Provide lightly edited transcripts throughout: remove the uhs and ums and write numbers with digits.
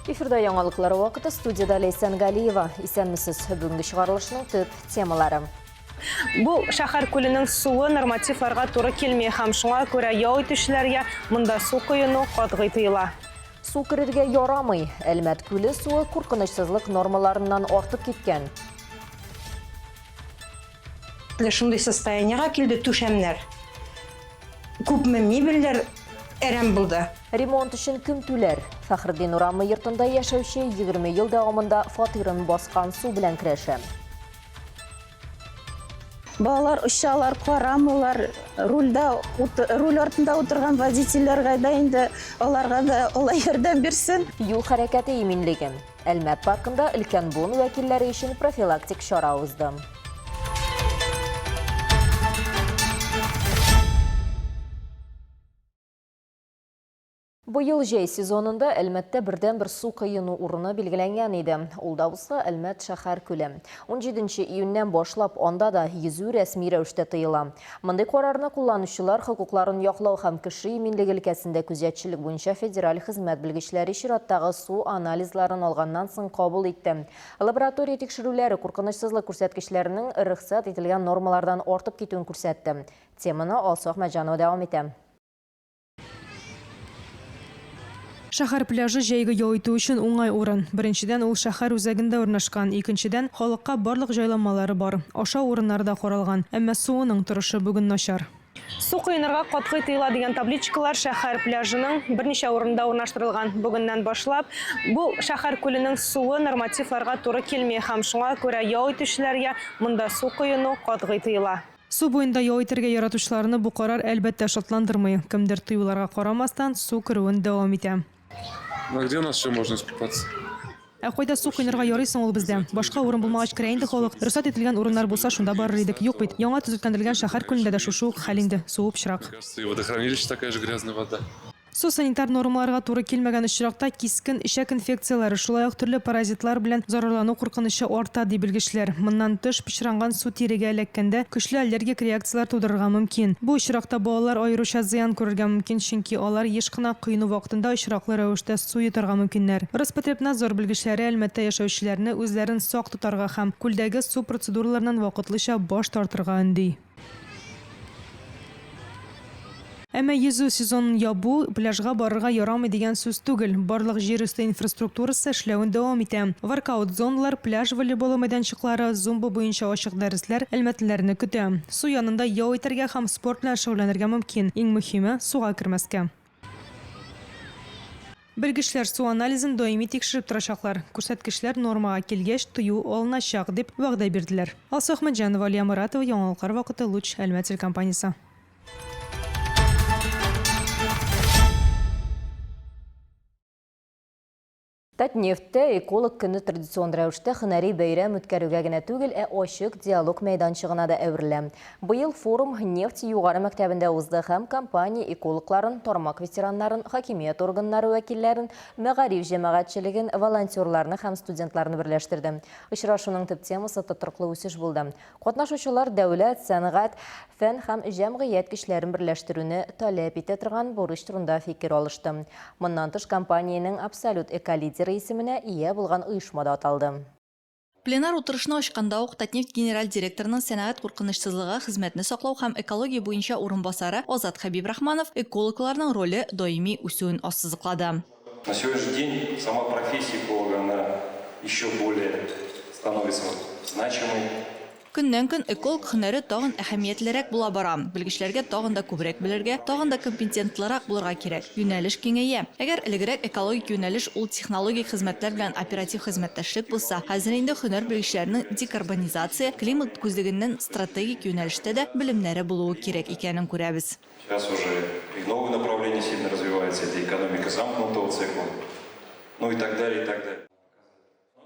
Эфирда яңалыклар вакыты, студияда Лейсан Галиева. Исәнмесез, бүгінгі шығарылышының төп темалары. Бұл шәһәр көлінің суы нормативларга туры келмей һәм шуңа күрә яу итүчеләргә монда су коюны катгый тыела. Су керергә ярамый. Әлмәт күле суы куркынычсызлык нормаларыннан артып киткән. Шундай состояниега килде түшәмнәр. Күпме мебельләр әрәм булды. Ремонт өчен кем түләр? Фәхреддин урамы йортында яшәүче 20 ел дәвамында фатирын баскан су белән көрәшә. Балалар ұшалар, қарамылар, руль артында отырған водительлерға да инде оларға да олай ярдәм берсен. Юл хәрәкәте иминлеген. Әлмәт паркында өлкән буын вәкилләре өчен профилактик чара узды. Быйыл җәй сезонында Әлмәттә бердән бер су коену урыны билгеләнгән иде. Ул да булса Әлмәт шәһәр күле. 17 июньнән башлап анда да йөзү рәсми рәвештә тыела. Мондый карарны кулланучылар хокукларын яклау һәм кеше иминлеге өлкәсендә күзәтчелек буенча федераль хезмәт белгечләре чираттагы су анализларын алганнан соң кабул итте. Лаборатория тикшерүләре куркынычсызлык күрсәткечләренең рөхсәт ителгән нормалардан артып китүен күрсәтте. Теманы Алсу Ахмәтҗанова дәвам итә. Шәһәр пляжы җәйге яу итү өчен уңай урын. Беренчедән, ул шәһәр үзәгендә урнашкан. Икенчедән, халыкка барлык җайламалары бар. Ашау урыннары да каралган. Әмма суының торышы бүген начар. Су коенырга катгый тыела дигән табличкалар шәһәр пляжының берничә урында урнаштырылган. Бүгеннән башлап бу шәһәр күленең суы нормативларга туры килмей һәм шуңа күрә яу итүчеләргә монда су коену катгый тыела. Су буенда яу итәргә яратучыларны бу карар әлбәттә шатландырмый. Кемдер тыюларга карамастан су керүен дәвам итә. А где у нас еще можно искупаться? Ә кайда су койнырга ярыйсың ул бездә? Башка урын булмагач керә инде халык. Рөхсәт ителгән урыннар булса шунда барыр идек. Юк бит. Яңа төзекләндерелгән шәһәр күлендә дә шушы ук хәл инде. Су пычрак. Кажется, и водохранилище такая же грязная вода. Су санитар нормаларга туры килмәгән очракта кискен ишәк инфекциялары, шулай ук төрле паразитлар белән зарарлану куркынычы арта ди белгечләр. Моннан тыш пычранган су тирегә эләккәндә көчле аллергик реакциялар тудырырга мөмкин. Бу очракта балалар аеруча зыян күрергә мөмкин, чөнки алар еш кына коену вакытында очраклы рәвештә су йотарга мөмкиннәр. Роспотребнадзор белгечләре Әлмәттә яшәүчеләрне үзләрен сак тотарга һәм күлдәге су процедураларыннан вакытлыча баш тартырга өнди. Әмма йөзү сезонын ябу пляжга барырга ярамый дигән сүз түгел. Барлык җир өсте инфраструктурасы эшләвен дәвам итә. Воркаут зоналар, пляж волейболы мәйданчыклары, зумба буенча ачык дәресләр әлмәтләрне көтә. Су янында яу итәргә һәм спорт белән шөгыльләнергә мөмкин. Иң мөһиме суга кермәскә. Белгечләр су анализын даими тикшереп торачаклар. Күрсәткечләр нормага килгәч тыю алыначак дип вәгъдә бирделәр. Алсу Ахмәтҗанова, Алия Моратова, Яңалыклар вакыты, Луч, Әлмәт телекомпаниясе. Татнефтә эколог көне традицион рәвештә һөнәри бәйрәм үткәрүгә генә түгел, ачык диалог мәйданчыгына да әверелә. Быел форум нефть югары мәктәбендә узды һәм компания экологларын, тармак ветераннарын, хакимият органнары вәкилләрен, мәгариф җәмәгатьчелеген, волонтерларны һәм студентларны берләштерде. Очрашуның төп темасы тотрыклы үсеш булды. Катнашучылар дәүләт, сәнгать, фән һәм җәмгыять көчләрен берләштерүне таләп итә торган бурыч турында фикер алышты. Моннан тыш компаниянең абсолют эколидер исеменә ия булган оешма да аталды. Пленар утырышны ачканда ук Татнефть генераль директорының сәнәгать куркынычсызлыгы хезмәтне саклау һәм экология буенча урынбасары Азат Хәбибрахманов экологларның роле даими үсүен ассызыклады. На сегодняшний день сама профессия эколога она еще более становится значимой. Көннән-көн эколог һөнәре тагын әһәмиятлерәк була бара. Белгечләргә тагын да күбрәк белергә, тагын да компетентлырак булырга кирәк. Юнәлеш киңәя. Әгәр элегрәк экологик юнәлеш ул технологик хезмәтләр белән оператив хезмәттәшлек булса, хәзер инде һөнәр белгечләренең декарбонизация, климат күзлегеннән стратегик юнәлештә дә белемнәре булуы кирәк икәнен күрәбез. Сейчас уже и новые направления сильно развиваются, это экономика замкнутого цикла, ну и так далее, и так далее.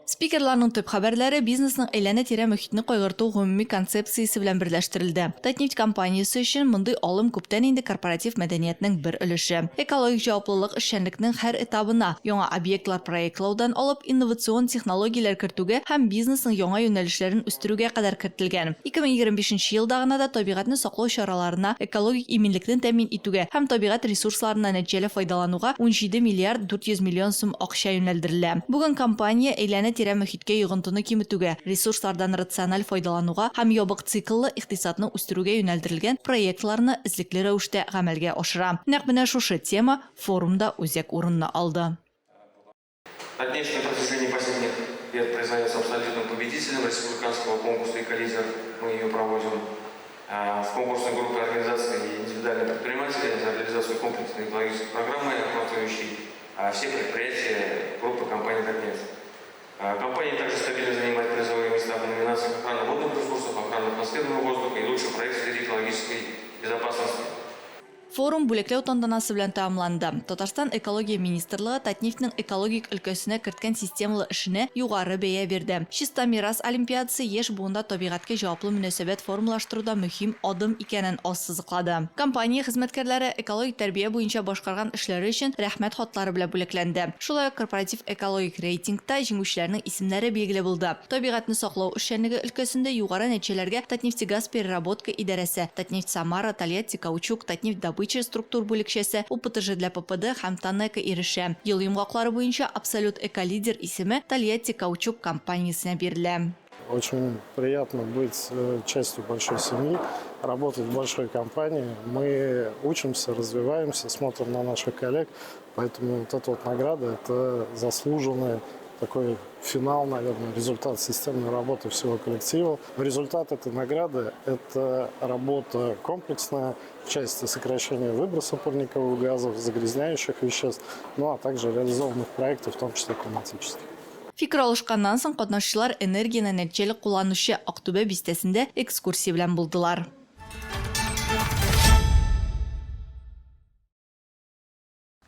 Спикерларның төп хәбәрләре бизнесның әйләнә-тирә мөхитне кайгырту гомуми концепциясе белән берләштерелде. Татнефть компаниясе өчен мондый алым күптән инде корпоратив мәдәниятның бер өлеше. Экологик җаваплылык эшчәнлекнең һәр этабына яңа объектлар проектлаудан алып инновацион технологияләр кертүгә һәм бизнесның яңа юнәлешләрен үстерүгә кадәр кертелгән. 2025 елда гына да табигатьне саклау чараларына, экологик иминлекне тәэмин итүгә һәм табигать ресурсларына нәтиҗәле файдалануга 17 миллиард 400 миллион сум акча юнәлдерелә. Бүген компания әйләнә-тирә мөхиткә йогынтыны киметүгә, ресурслардан рациональ файдалануга һәм ябык цикллы икътисадны үстерүгә юнәлдерелгән проектларны эзлекле рәвештә гамәлгә ашыра. Нәкъ менә шушы тема форумда үзәк урынны алды. Татнефть на протяжении последних лет признается абсолютным победителем республиканского конкурса «Эколизер». Мы ее проводим в конкурсной группе организаций и индивидуальных предпринимателей за реализацию комплексной экологической программы, охватывающей все предприятия группы компании «Татнефть». Компания также стабильно занимает призовые места в номинациях охраны водных ресурсов, охраны атмосферного воздуха и лучший проект в сфере экологической безопасности. Форум бүлекләү тантанасы белән тәмамланды. Татарстан экология министрлыгы Татнефтьнең экологик өлкәсенә керткән системалы эшенә югары бәя бирде. Чиста мирас олимпиадасы яшь буында табигатькә җаваплы мөнәсәбәт формалаштыруда мөһим адым икәнен ассызыклады. Компания хезмәткәрләре экологик тәрбия буенча башкарган эшләре өчен рәхмәт хатлары белән бүләкләнде. Шулай ук корпоратив экологик рейтингта җиңүчеләрнең исемнәре билгеле булды. Табигатьне саклау эшчәнлеге өлкәсендә югары нәтиҗәләргә Татнефтегаз переработка идарәсе, Татнефть Самара, Тольятти Каучук, Татнефть добыча структур бүлекчәсе, УПТЖ для ППД һәм Танека ирешә. Ел йомгаклары буенча абсолют эколидер исеме Тольятти Каучук компаниясенә бирелә. Очень приятно быть частью большой семьи, работать в большой компании. Мы учимся, развиваемся, смотрим на наших коллег, поэтому вот эта вот награда – это заслуженная такой финал, наверное, результат системной работы всего коллектива. Результат этой награды – это работа комплексная в части сокращения выброса парниковых газов, загрязняющих веществ, ну а также реализованных проектов, в том числе климатических. Фикер алышканнан соң катнашчылар энергияны нәтиҗәле кулланучы Актүбә бистәсендә экскурсия белән булдылар.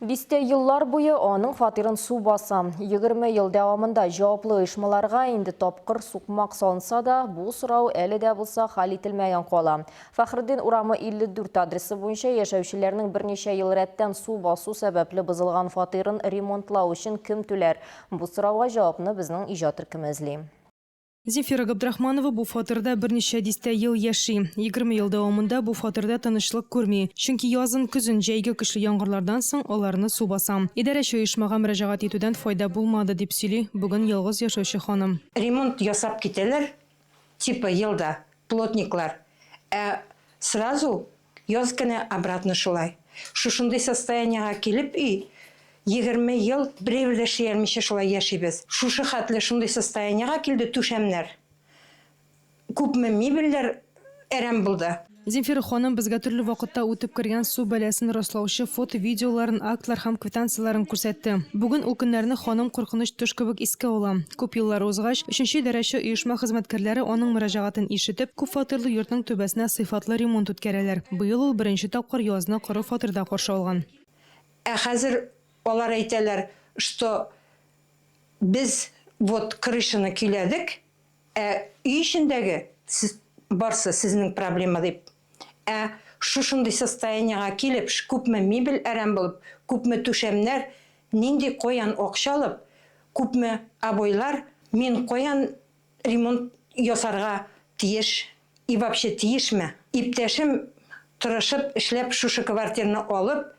Бисте еллар буе аның фатирын су баса. 20 ел дәвамында жауаплы оешмаларга инде тапкыр сукмак салынса да, бу сорау әле дә булса хәл ителмәгән кала. Фәхреддин урамы 54 адресы буенча яшәүчеләрнең берничә ел рәттән су басу сәбәпле бозылган фатирын ремонтлау өчен кем түләр? Бу сорауга җавапны безнең иҗат төркеме эзли. Зинфира Габдрахманова бу фатирда берничә дистә ел яши. 20 ел дәвамында бу фатирда тынычлык күрми. Чөнки язын көзен җәйге көчле яңгырлардан соң аларны су баса. Идарәче оешмага мөрәҗәгать итүдән файда булмады дип сөйли бүген ялгыз яшәүче ханым. Ремонт ясап китәләр, типа елда плотниклар. Сразу яз көне обратно шулай. Шушындай состояниега килеп 20 ел берәүле яшәмичә шулай яшибез. Шушы хәтле шундый состояниега килде түшәмнәр. Күпме мебельләр әрәм булды. Зинфира ханым безгә төрле вакытта үтеп кергән су бәласен раслаучы фото-видеоларын, актлар һәм квитанцияларын күрсәтте. Бүген ул көннәрне ханым куркыныч төш кебек искә ала. Күп еллар узгач, 3нче дәрәҗә оешма хезмәткәрләре аның мөрәҗәгатен ишетеп, күп фатирлы йортның түбәсенә сыйфатлы ремонт үткәрәләр. Быел ул беренче тапкыр язны коры фатирда каршы алган. Хәзер алар әйтәләр, что без вот крышаны көйләдек, үй эчендәге барсы сезнең проблема дип. Шушындай состояниега килеп, күпме мебель әрәм булып, күпме түшәмнәр, нинди каян акча алып, күпме абойлар, мин каян ремонт ясарга тиеш, и вообще тиешме? Иптәшем тырышып эшләп шушы квартираны алып,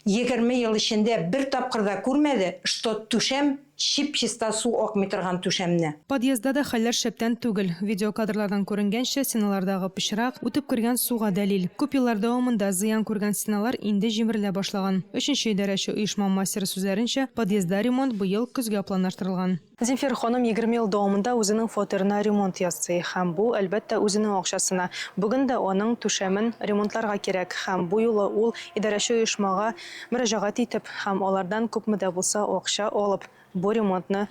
20 ел эчендә бер тапкырда күрмәде, что түшәм чип-чиста су акмый торган түшәмне. Подъездда да хәлләр шәптән түгел. Видеокадрлардан күренгәнчә, стеналардагы пычрак үтеп кергән суга дәлил. Күп еллар дәвамында зыян күргән стеналар инде җимерелә башлаган. 3нче идарәче оешма мастеры сүзләренчә, подъездда ремонт быел көзгә планлаштырылган. Зинфира ханым 20 ел дәвамында үзенең фатирына ремонт ясый һәм бу әлбәттә үзенең акчасына. Бүген дә аның түшәмен ремонтларга кирәк һәм бу юлы ул идарәче оешмага мөрәҗәгать итеп һәм алардан күпме дә булса акча алып бу ремонтны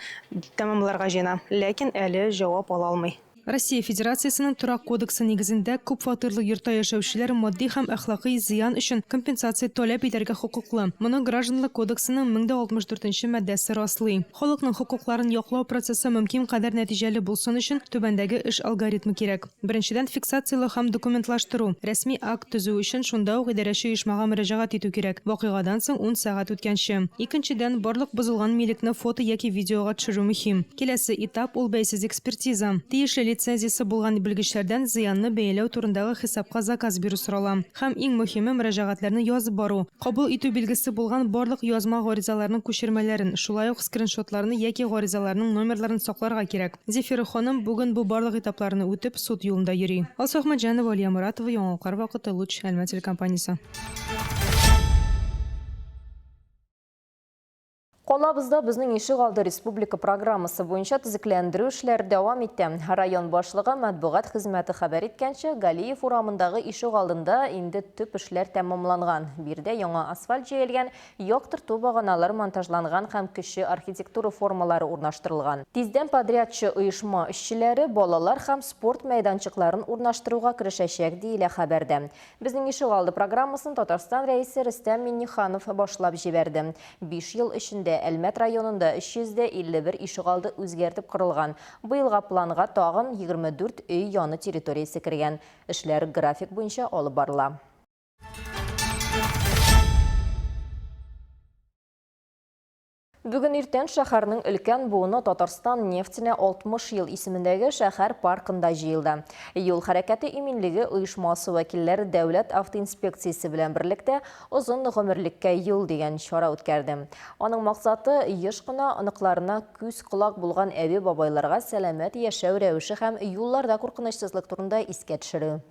тәмамларга җыена, ләкин әле җавап ала алмый. Россия Федерациясының Турак кодексы негізінде көп фатирлы йортта яшәүчеләр матди һәм әхлакый зыян өчен компенсация таләп итәргә хокуклы. Моны Гражданлык кодексының 1064 маддәсе раслый. Халыкның хокукларын яклау процессы мөмкин кадәр нәтиҗәле булсын өчен түбәндәге эш алгоритмы кирәк. Беренчедән, фиксациялы һәм документлаштыру. Рәсми акт төзү өчен шунда ук идарәче оешмага мөрәҗәгать итү кирәк. Вакыйгадан соң 10 сәгать үткәнче. Икенчедән, барлык бузылган милекне фото яки видеога төшерү мөһим. Киләсе этап ул бәйсез экспертиза. Тиешле лицензиясе булган белгечләрдән зыянны бәяләү турындагы хисапка заказ бирү сорала. Һәм иң мөһиме мөрәҗәгатьләрне язып бару. Кабул итү билгесе булган барлык язма гаризаларның күчермәләрен, шулай ук скриншотларны яки гаризаларның номерларын сакларга кирәк. Зефира ханым бүген бу барлык этапларны үтеп суд юлында йөри. Алсу Ахмаджанова, Алия Муратова, Яңалыклар вакыты, Луч, Әлмәт телекомпаниясе. Қолабызда біздің ишек алды республика программасы бойынша тізіклендіру эшләре дәвам итте. Район башлыгы матбугат хезмәте хәбәр иткәнчә, Галиев урамындагы ишек алдында инде төп эшләр тәмамланган. Бирдә яңа асфальт җәелгән, яктырту баганалар монтажланган һәм кече архитектура формалары урнаштырылган. Тиздән подрядчы оешма эшчеләре балалар һәм спорт мәйданчыкларын урнаштыруга керешәчәк диелә хәбәрдә. Безнең ишек алды программасын Татарстан рәисе Рөстәм Миңнеханов башлап җибәрде. 5 ел эчендә Әлмәт районында 351 ишек алды үзгәртеп корылган. Быелга планга тагын 24 өй яны территориясе кергән. Эшләр график буенча алып барыла. Бүген иртән шәһәрнең өлкән буыны Татарстан нефтенә 60 ел исемендәге шәһәр паркында җыелды. Юл хәрәкәте иминлеге оешмасы вәкилләре дәүләт автоинспекциясе белән берлектә озын гомерлеккә юл дигән чара үткәрде. Аның максаты еш кына аныкларына күз колак булган әби бабайларга сәламәт яшәү рәвеше һәм юлларда куркынычсызлык турында искә төшерү.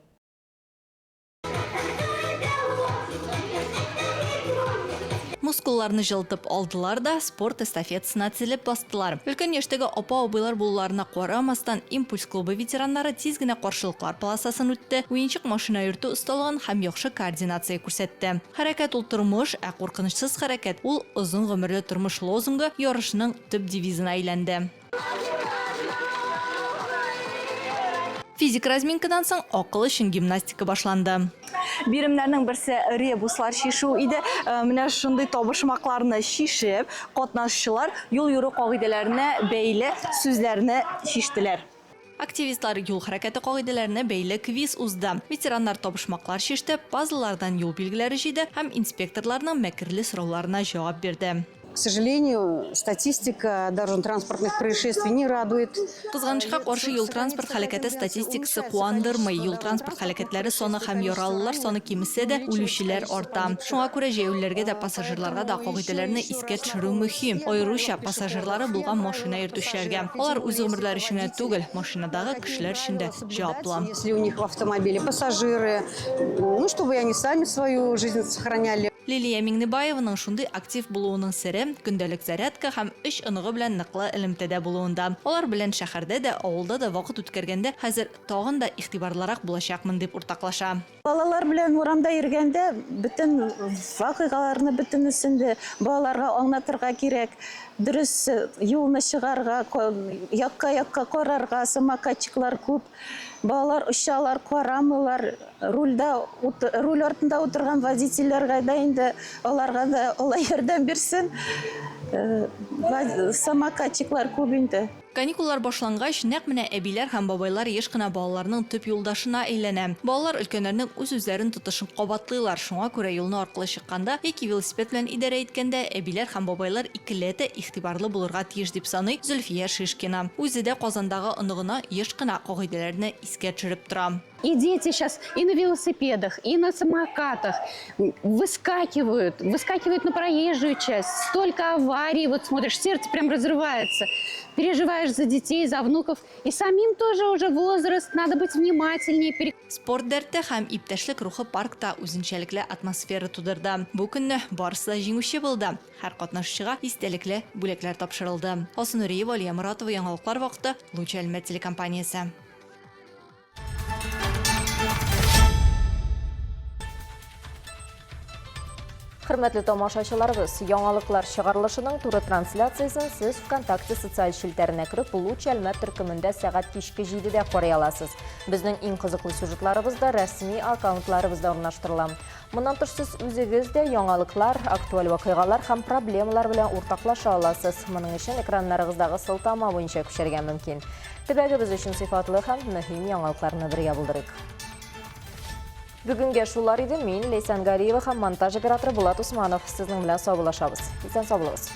Мускулларны жылтып алдылар да спорт эстафетасына тезелеп бастылар. Өлкән яшьтәге апа-абыйлар булуларына карамастан импульс клубы ветераннары тиз генә каршылыклар полосасын үтте, уенчык машина йөртү осталыгын һәм яхшы координация күрсәтте. Хәрәкәт ул тормыш, ә куркынычсыз хәрәкәт ул озын гомерле тормыш лозунгы ярышның төп девизына әйләнде. Физик разминкадан соң акыл өчен гимнастика башланды. Биремнәрнең берсе ребуслар шишу иде. Менә шундый табышмакларны шишеп, катнашчылар юл йөрү кагыйдәләренә бәйле сүзләрне шиштеләр. Активистлар юл хәрәкәте кагыйдәләренә бәйле квиз узды. Ветераннар табышмаклар шиште, базалардан юл билгеләре җыйды һәм инспекторларның мәкерле сорауларына җавап бирде. К сожалению, статистика дорожно-транспортных происшествий не радует. Кызганычка каршы юл транспорт хәрәкәте статистикасы куандырмый. Юл транспорт хәрәкәтләре саны һәм яралылар саны кимесе дә, үлүчеләр арта. Шуңа күрә җәяүләргә дә пассажирларга да кагыйдәләрне искә төшерү мөһим. Аеруча пассажирлары булган машина йөртүчеләргә. Алар үз гомерләре өчен генә түгел, машинадагы кешеләр өчен дә җаваплы. Если у них в автомобиле пассажиры, чтобы они сами свою жизнь сохраняли. Лилия Миңнебаеваның шундый актив булуының сере көндәлек зарядка һәм эш оныгы белән ныклы элемтәдә булуында. Алар белән шәһәрдә дә, авылда да вакыт үткәргәндә хәзер тагын да игътибарлырак булачакмын дип уртаклаша. Балалар белән урамда йөргәндә бөтен вакыйгаларны бөтенесен балаларга аңлатырга кирәк. Дөрес юлны чыгарга, якка карарга, самокатчиклар күп. Балалар ушалар, карамыйлар, руль артында утырган водительләргә дә инде аларга да алай ярдәм бирсен. Самокатчиклар күп инде. Каникуллар башлангач, нәкъ менә әбиләр һәм бабайлар еш кына балаларның төп юлдашына әйләнә. Балалар өлкәннәрнең үз-үзләрен тотышын кабатлыйлар. Шуңа күрә юлны аркылы чыкканда яки велосипед белән идарә иткәндә әбиләр һәм бабайлар икеләтә игътибарлы булырга тиеш дип саный Зөлфия Шишкина. Үзе дә Казандагы оныгына еш кына кагыйдәләрне искә төшереп тора. И дети сейчас и на велосипедах, и на самокатах выскакивают на проезжую часть. Столько аварий, вот смотришь, сердце прям разрывается. Переживаешь за детей, за внуков. И самим тоже уже возраст, надо быть внимательнее. Спорт дәрте һәм иптәшлек рухы паркта үзенчәлекле атмосфера тудырды. Бу көнне барысы да җиңүче булды. Һәр катнашучыга истәлекле бүләкләр тапшырылды. Алсу Нуриева, Алия Муратова, Яңалыклар вакыты, Луч Әлмәт телекомпаниясе. Hürmetli tomoshachilarimiz, яңалыклар чыгарылышының туры трансляциясын сез ВКонтакте социаль шилтәренә кіріп, Луч Әлмәт төркемендә сәгать кичке 7-дә карый аласыз. Безнең иң кызыклы сюжетларыбызда рәсми аккаунтларыбызда урнаштырыла. Моннан тыш сез үзегез дә яңалыклар, актуаль вакыйгалар һәм проблемалар белән уртаклаша аласыз. Моның өчен экраннарыгыздагы сылтама буенча күчәргә мөмкин. Төбәгебез өчен сыйфатлы һәм мөһим яңалыкларны бергә булдырыйк. Бүгінге шулар иде, мен Лейсан Гариева һәм монтаж операторы Булат Усманов. Сезнең белән саубуллашабыз. Исән сау булыгыз.